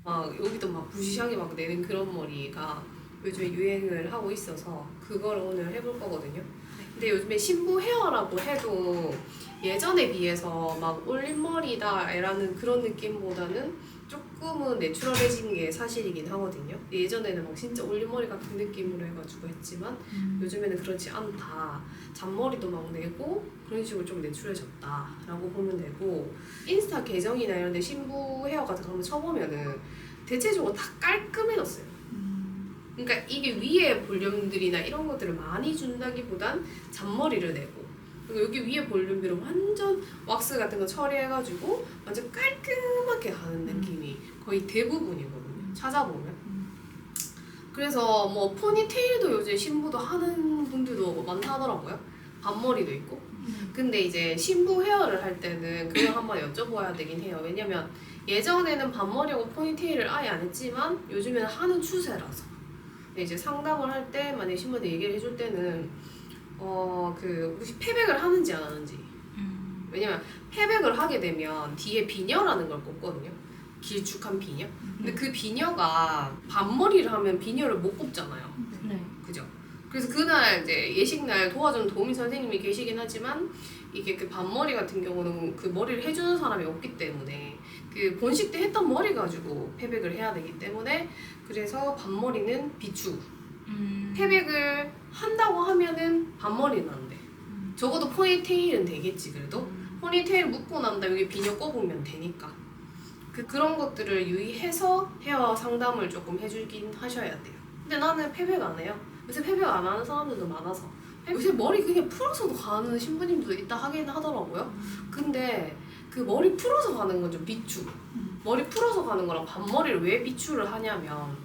막 여기도 막 부시하게 막 내는 그런 머리가 요즘에 유행을 하고 있어서 그걸 오늘 해볼 거거든요. 근데 요즘에 신부 헤어라고 해도 예전에 비해서 막 올림머리다라는 그런 느낌보다는 조금은 내추럴해진 게 사실이긴 하거든요. 예전에는 막 진짜 올림머리 같은 느낌으로 해가지고 했지만 요즘에는 그렇지 않다. 잔머리도 막 내고 그런 식으로 좀 내추럴해졌다라고 보면 되고, 인스타 계정이나 이런 데 신부 헤어 같은 거 한번 쳐보면은 대체적으로 다 깔끔해졌어요. 그러니까 이게 위에 볼륨들이나 이런 것들을 많이 준다기보단 잔머리를 내고, 그리고 여기 위에 볼륨들은 완전 왁스 같은 거 처리해가지고 완전 깔끔하게 가는 느낌이 거의 대부분이거든요, 찾아보면. 그래서 뭐 포니테일도 요즘 신부도 하는 분들도 많다 하더라고요. 반머리도 있고. 근데 이제 신부 헤어를 할 때는 그걸 한번 여쭤봐야 되긴 해요. 왜냐면 예전에는 반머리하고 포니테일을 아예 안 했지만 요즘에는 하는 추세라서. 근데 이제 상담을 할 때 만약에 신부한테 얘기를 해줄 때는 혹시 패백을 하는지 안 하는지. 왜냐면 패백을 하게 되면 뒤에 비녀라는 걸 꼽거든요. 길쭉한 비녀. 근데 그 비녀가 반머리를 하면 비녀를 못 꼽잖아요. 네. 그죠? 그래서 그날 이제 예식날 도와주는 도우미 선생님이 계시긴 하지만 이게 그 반머리 같은 경우는 그 머리를 해주는 사람이 없기 때문에 그 본식 때 했던 머리 가지고 패백을 해야 되기 때문에, 그래서 반머리는 비추. 패백을 한다고 하면은 반머리는 안 돼. 적어도 포니테일은 되겠지. 그래도 포니테일 묶고 난 다음에 여기 비녀 꼽으면 되니까. 그런 것들을 유의해서 헤어 상담을 조금 해주긴 하셔야 돼요. 근데 나는 패백 안 해요. 요새 패백 안 하는 사람들도 많아서. 요새 머리 그냥 풀어서도 가는 신부님도 있다 하긴 하더라고요. 근데 그 머리 풀어서 가는 건 좀 비추. 머리 풀어서 가는 거랑 반머리를 왜 비추를 하냐면,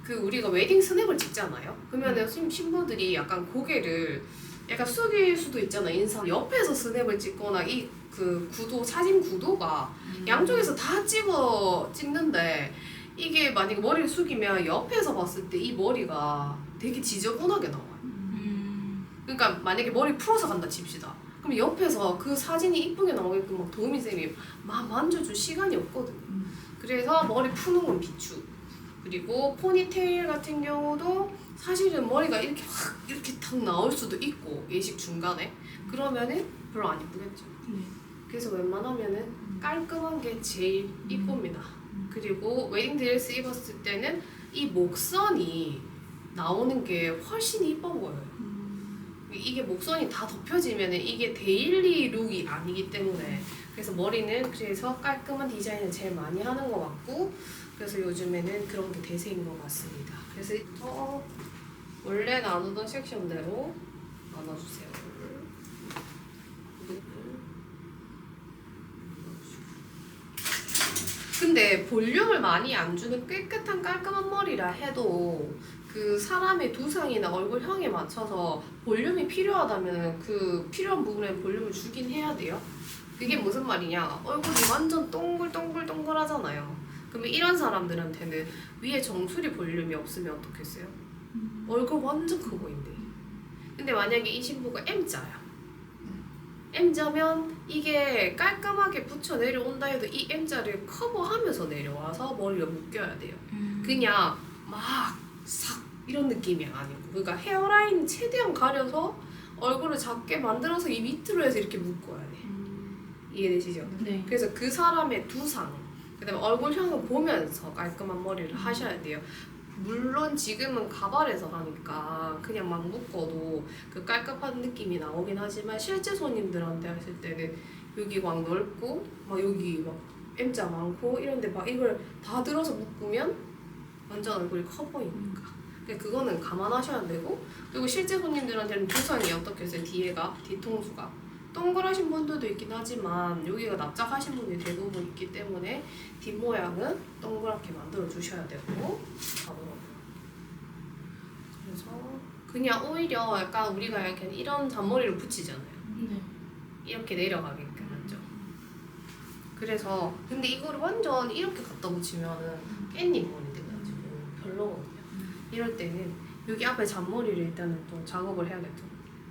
그 우리가 웨딩 스냅을 찍잖아요. 그러면 신부들이 약간 고개를 약간 숙일 수도 있잖아. 인상 옆에서 스냅을 찍거나 이 그 구도, 사진 구도가 양쪽에서 다 찍는데, 이게 만약에 머리를 숙이면 옆에서 봤을 때 이 머리가 되게 지저분하게 나와요. 그러니까 만약에 머리 풀어서 간다 칩시다. 그럼 옆에서 그 사진이 이쁘게 나오게끔 막 도우미쌤이 막 만져줄 시간이 없거든요. 그래서 머리 푸는 건 비추. 그리고 포니테일 같은 경우도 사실은 머리가 이렇게 확 이렇게 탁 나올 수도 있고 예식 중간에 그러면은 별로 안 이쁘겠죠. 그래서 웬만하면은 깔끔한 게 제일 이쁩니다. 그리고 웨딩드레스 입었을 때는 이 목선이 나오는 게 훨씬 이뻐 보여요. 이게 목선이 다 덮여지면은 이게 데일리 룩이 아니기 때문에, 그래서 머리는 그래서 깔끔한 디자인을 제일 많이 하는 것 같고, 그래서 요즘에는 그런 게 대세인 것 같습니다. 그래서 원래 나누던 섹션대로 나눠주세요. 근데 볼륨을 많이 안 주는 깨끗한 깔끔한 머리라 해도 그 사람의 두상이나 얼굴형에 맞춰서 볼륨이 필요하다면 그 필요한 부분에 볼륨을 주긴 해야 돼요. 그게 무슨 말이냐, 얼굴이 완전 동글동글동글하잖아요. 그러면 이런 사람들한테는 위에 정수리 볼륨이 없으면 어떻겠어요? 얼굴 완전 커 보인대. 근데 만약에 이 신부가 M자야. M자면 이게 깔끔하게 붙여 내려온다 해도 이 M자를 커버하면서 내려와서 머리를 묶여야 돼요. 그냥 막 싹 이런 느낌이 아니고, 그러니까 헤어라인 최대한 가려서 얼굴을 작게 만들어서 이 밑으로 해서 이렇게 묶어야 돼. 이해되시죠? 네. 그래서 그 사람의 두상, 그다음에 얼굴형을 보면서 깔끔한 머리를 하셔야 돼요. 물론 지금은 가발에서 하니까 그냥 막 묶어도 그 깔끔한 느낌이 나오긴 하지만, 실제 손님들한테 하실 때는 여기 막 넓고 막 여기 막 M자 많고 이런데 막 이걸 다 들어서 묶으면 완전 얼굴이 커 보이니까. 그거는 감안하셔야 되고, 그리고 실제 손님들한테는 두상이 어떻게 해서 뒤통수가 동그라신 분들도 있긴 하지만 여기가 납작하신 분이 대부분 있기 때문에 뒷모양은 동그랗게 만들어 주셔야 되고. 그래서 그냥 오히려 약간 우리가 약간 이런 잔머리를 붙이잖아요. 네. 이렇게 내려가게끔 하죠. 그래서 근데 이거를 완전 이렇게 갖다 붙이면은 깻잎 머리 돼가지고 별로거든요. 이럴 때는 여기 앞에 잔머리를 일단은 또 작업을 해야겠죠.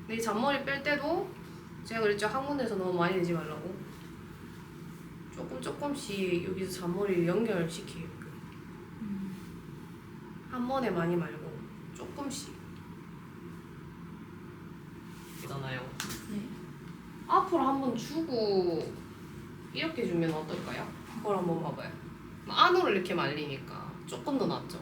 근데 이 잔머리 뺄 때도 제가 그랬죠. 항문에서 너무 많이 내지 말라고. 조금씩 여기서 잔머리를 연결시키게끔. 한 번에 많이 말고 조금씩 있잖아요. 네. 앞으로 한번 주고 이렇게 주면 어떨까요? 그걸 한번 봐봐요. 안으로 이렇게 말리니까 조금 더 낫죠.